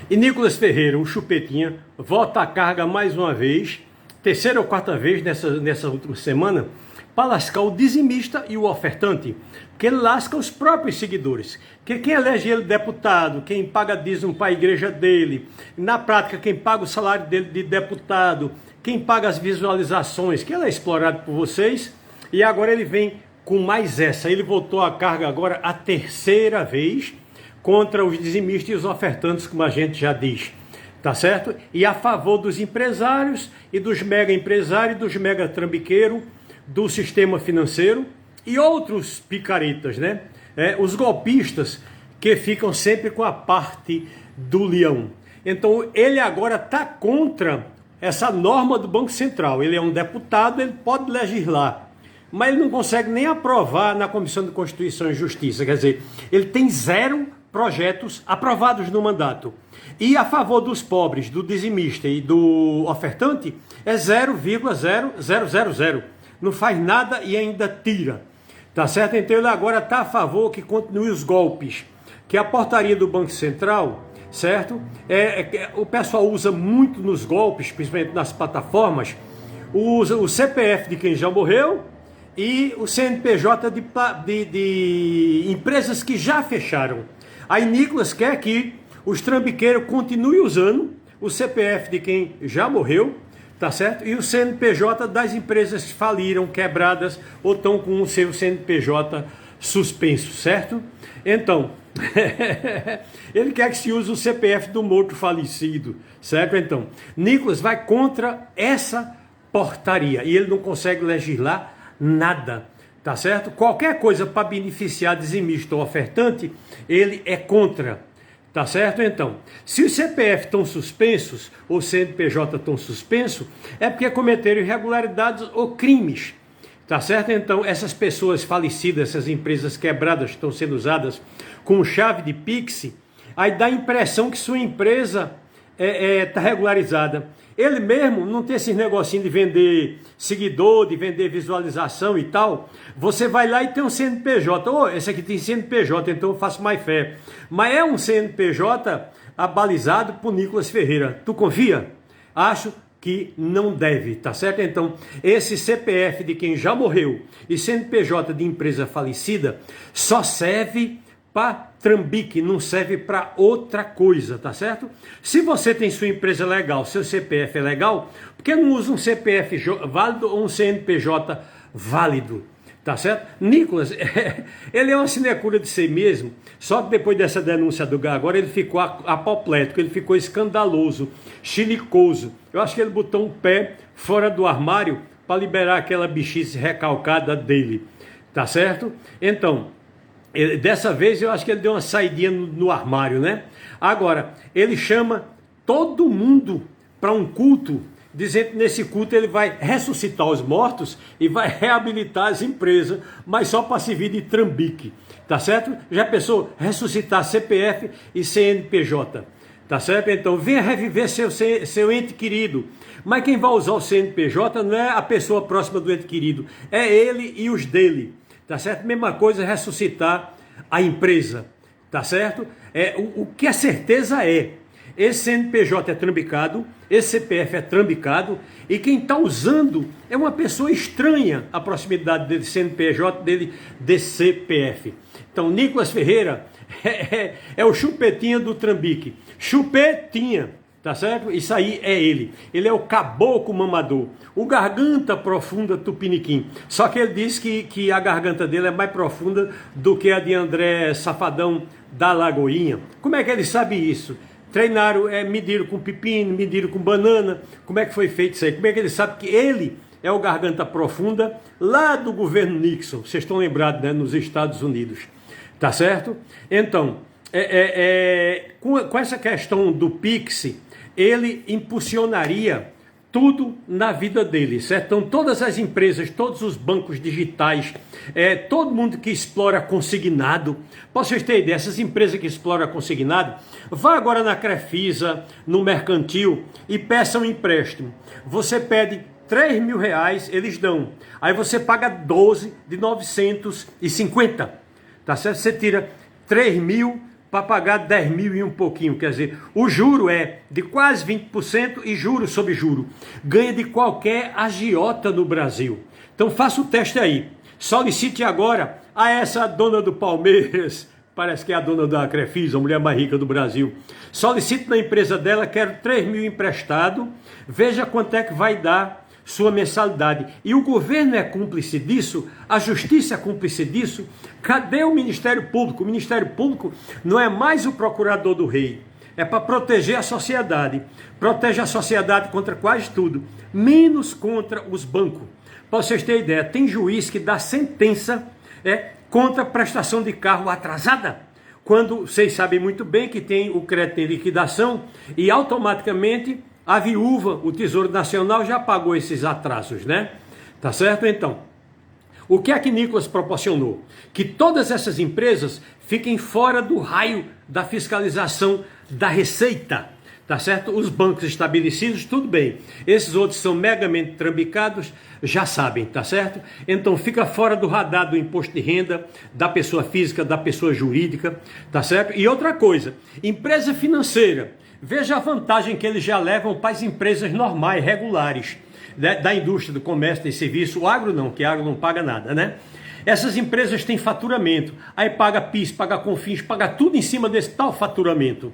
E Nicolas Ferreira, o Chupetinha, volta à carga mais uma vez, terceira ou quarta vez nessa última semana, para lascar o dizimista e o ofertante, que ele lasca os próprios seguidores, que quem elege ele deputado, quem paga dízimo para a igreja dele, na prática quem paga o salário dele de deputado, quem paga as visualizações, que ele é explorado por vocês, e agora ele vem com mais essa, ele voltou à carga agora a terceira vez, contra os dizimistas e os ofertantes, como a gente já diz, tá certo? E a favor dos empresários e dos mega empresários, dos mega trambiqueiros, do sistema financeiro e outros picaretas, né? Os golpistas que ficam sempre com a parte do leão. Então ele agora está contra essa norma do Banco Central. Ele é um deputado, ele pode legislar, mas ele não consegue nem aprovar na Comissão de Constituição e Justiça. Quer dizer, ele tem zero projetos aprovados no mandato. E a favor dos pobres, do dizimista e do ofertante, é 0,0000. Não faz nada e ainda tira. Tá certo? Então ele agora está a favor que continue os golpes. Que a portaria do Banco Central, certo? O pessoal usa muito nos golpes, principalmente nas plataformas, usa o CPF de quem já morreu e o CNPJ de empresas que já fecharam. Aí Nicolas quer que os trambiqueiros continuem usando o CPF de quem já morreu, tá certo? E o CNPJ das empresas que faliram, quebradas, ou estão com o seu CNPJ suspenso, certo? Então, ele quer que se use o CPF do morto falecido, certo? Então, Nicolas vai contra essa portaria e ele não consegue legislar nada. Tá certo? Qualquer coisa para beneficiar dizimista ou ofertante, ele é contra. Tá certo? Então, se os CPF estão suspensos, ou CNPJ estão suspensos, é porque cometeram irregularidades ou crimes. Tá certo? Então, essas pessoas falecidas, essas empresas quebradas que estão sendo usadas com chave de Pix, aí dá a impressão que sua empresa está regularizada. Ele mesmo não tem esses negocinhos de vender seguidor, de vender visualização e tal. Você vai lá e tem um CNPJ. Esse aqui tem CNPJ, então eu faço mais fé. Mas é um CNPJ abalizado por Nicolas Ferreira. Tu confia? Acho que não deve, tá certo? Então, esse CPF de quem já morreu e CNPJ de empresa falecida só serve para trambique, não serve para outra coisa, tá certo? Se você tem sua empresa legal, seu CPF é legal, por que não usa um CPF válido ou um CNPJ válido, tá certo? Nicolas, ele é uma sinecura de si mesmo, só que depois dessa denúncia do agora ele ficou apoplético, ele ficou escandaloso, chilicoso. Eu acho que ele botou um pé fora do armário para liberar aquela bichice recalcada dele, tá certo? Então, dessa vez eu acho que ele deu uma saidinha no armário, né? Agora, ele chama todo mundo para um culto, dizendo que nesse culto ele vai ressuscitar os mortos e vai reabilitar as empresas, mas só para servir de trambique, tá certo? Já pensou ressuscitar CPF e CNPJ, tá certo? Então, venha reviver seu ente querido, mas quem vai usar o CNPJ não é a pessoa próxima do ente querido, é ele e os dele. Tá certo? Mesma coisa ressuscitar a empresa, tá certo? O que a certeza esse CNPJ é trambicado, esse CPF é trambicado, e quem está usando é uma pessoa estranha à proximidade dele, CNPJ dele, de CPF. Então, Nicolas Ferreira é o chupetinha do trambique. Chupetinha! Tá certo? Isso aí é ele. Ele é o caboclo mamador. O garganta profunda tupiniquim. Só que ele diz que a garganta dele é mais profunda do que a de André Safadão da Lagoinha. Como é que ele sabe isso? Treinaram, mediram com pepino, mediram com banana. Como é que foi feito isso aí? Como é que ele sabe que ele é o garganta profunda lá do governo Nixon? Vocês estão lembrados, né? Nos Estados Unidos. Tá certo? Então, com essa questão do Pix, ele impulsionaria tudo na vida dele, certo? Então, todas as empresas, todos os bancos digitais, todo mundo que explora consignado, para vocês terem ideia, essas empresas que exploram consignado, vá agora na Crefisa, no Mercantil e peça um empréstimo. Você pede 3 mil reais, eles dão. Aí você paga 12 de 950, tá certo? Você tira 3 mil para pagar 10 mil e um pouquinho. Quer dizer, o juro é de quase 20% e juro sobre juro. Ganha de qualquer agiota no Brasil. Então faça o teste aí. Solicite agora a essa dona do Palmeiras, parece que é a dona da Crefisa, a mulher mais rica do Brasil. Solicite na empresa dela, quero 3 mil emprestado, veja quanto é que vai dar sua mensalidade. E o governo é cúmplice disso, a justiça é cúmplice disso. Cadê o Ministério Público? O Ministério Público não é mais o procurador do rei, é para proteger a sociedade. Protege a sociedade contra quase tudo, menos contra os bancos. Para vocês terem ideia, tem juiz que dá sentença contra a prestação de carro atrasada, quando vocês sabem muito bem que tem o crédito em liquidação e automaticamente a viúva, o Tesouro Nacional já pagou esses atrasos, né? Tá certo? Então, o que é que Nicolas proporcionou? Que todas essas empresas fiquem fora do raio da fiscalização da Receita. Tá certo? Os bancos estabelecidos, tudo bem. Esses outros são megamente trambicados, já sabem, tá certo? Então fica fora do radar do imposto de renda, da pessoa física, da pessoa jurídica, tá certo? E outra coisa, empresa financeira, veja a vantagem que eles já levam para as empresas normais, regulares, né? Da indústria, do comércio, do serviço, o agro não, que agro não paga nada, né? Essas empresas têm faturamento, aí paga PIS, paga CONFINS, paga tudo em cima desse tal faturamento.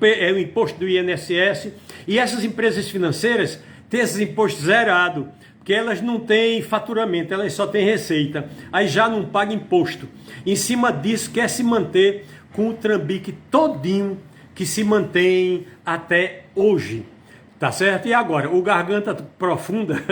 É o imposto do INSS, e essas empresas financeiras têm esses impostos zerados, porque elas não têm faturamento, elas só têm receita, aí já não pagam imposto. Em cima disso quer se manter com o trambique todinho que se mantém até hoje. Tá certo? E agora, o Garganta Profunda,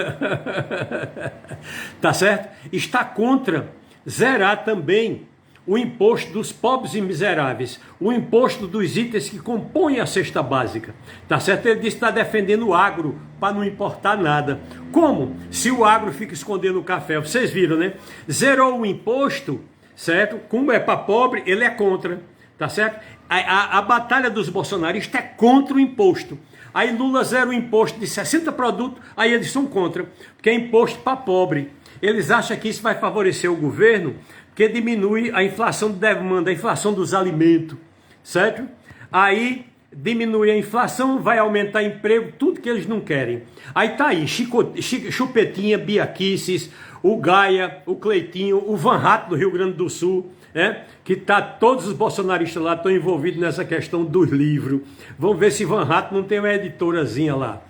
tá certo? Está contra zerar também o imposto dos pobres e miseráveis, o imposto dos itens que compõem a cesta básica, tá certo? Ele disse que está defendendo o agro para não importar nada. Como? Se o agro fica escondendo o café, vocês viram, né? Zerou o imposto, certo? Como é para pobre, ele é contra, tá certo? A batalha dos bolsonaristas é contra o imposto. Aí Lula zera o imposto de 60 produtos, aí eles são contra, porque é imposto para pobre. Eles acham que isso vai favorecer o governo, porque diminui a inflação de demanda, a inflação dos alimentos, certo? Aí diminui a inflação, vai aumentar emprego, tudo que eles não querem. Aí tá aí, Chupetinha, Biaquices, o Gaia, o Cleitinho, o Van Hatten do Rio Grande do Sul, que todos os bolsonaristas lá estão envolvidos nessa questão dos livros. Vamos ver se Van Hatten não tem uma editorazinha lá,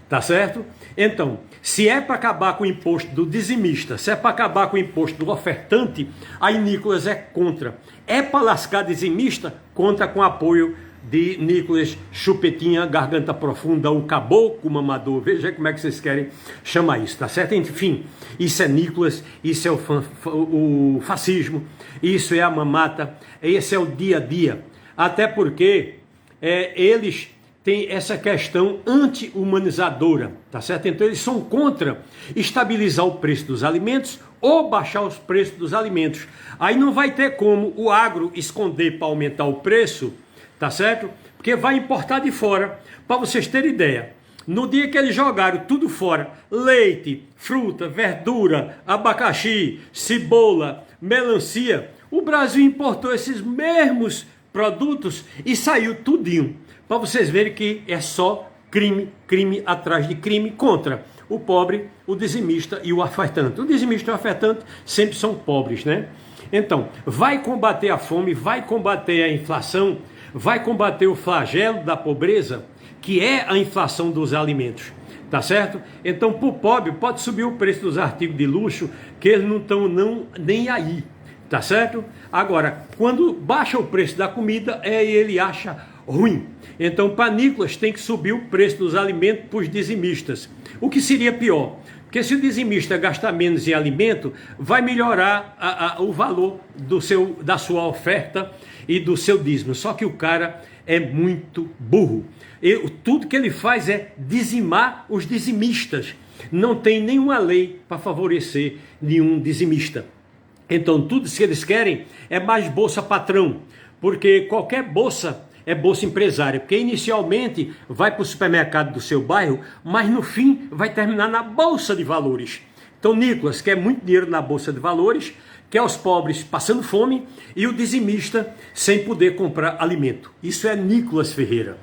tá certo? Então, se é para acabar com o imposto do dizimista, se é para acabar com o imposto do ofertante, aí Nicolas é contra. É para lascar dizimista, conta com apoio de Nicolas Chupetinha, Garganta Profunda, o caboclo mamador. Veja como é que vocês querem chamar isso, tá certo? Enfim, isso é Nicolas, isso é o fascismo, isso é a mamata, esse é o dia a dia. Até porque eles têm essa questão anti-humanizadora, tá certo? Então eles são contra estabilizar o preço dos alimentos ou baixar os preços dos alimentos. Aí não vai ter como o agro esconder para aumentar o preço, tá certo? Porque vai importar de fora. Para vocês terem ideia, no dia que eles jogaram tudo fora, leite, fruta, verdura, abacaxi, cebola, melancia, o Brasil importou esses mesmos produtos e saiu tudinho. Para vocês verem que é só crime, crime atrás de crime contra o pobre, o dizimista e o ofertante. O dizimista e o ofertante sempre são pobres, né? Então, vai combater a fome, vai combater a inflação, vai combater o flagelo da pobreza, que é a inflação dos alimentos, tá certo? Então, para o pobre, pode subir o preço dos artigos de luxo, que eles não estão nem aí, tá certo? Agora, quando baixa o preço da comida, ele acha ruim. Então, para Nicolas, tem que subir o preço dos alimentos para os dizimistas. O que seria pior? Porque se o dizimista gastar menos em alimento, vai melhorar o valor da sua oferta e do seu dízimo. Só que o cara é muito burro. Tudo que ele faz é dizimar os dizimistas. Não tem nenhuma lei para favorecer nenhum dizimista. Então tudo que eles querem é mais bolsa patrão, porque qualquer bolsa é bolsa empresária, porque inicialmente vai para o supermercado do seu bairro, mas no fim vai terminar na bolsa de valores. Então Nicolas quer muito dinheiro na bolsa de valores, que é os pobres passando fome e o dizimista sem poder comprar alimento. Isso é Nicolas Ferreira.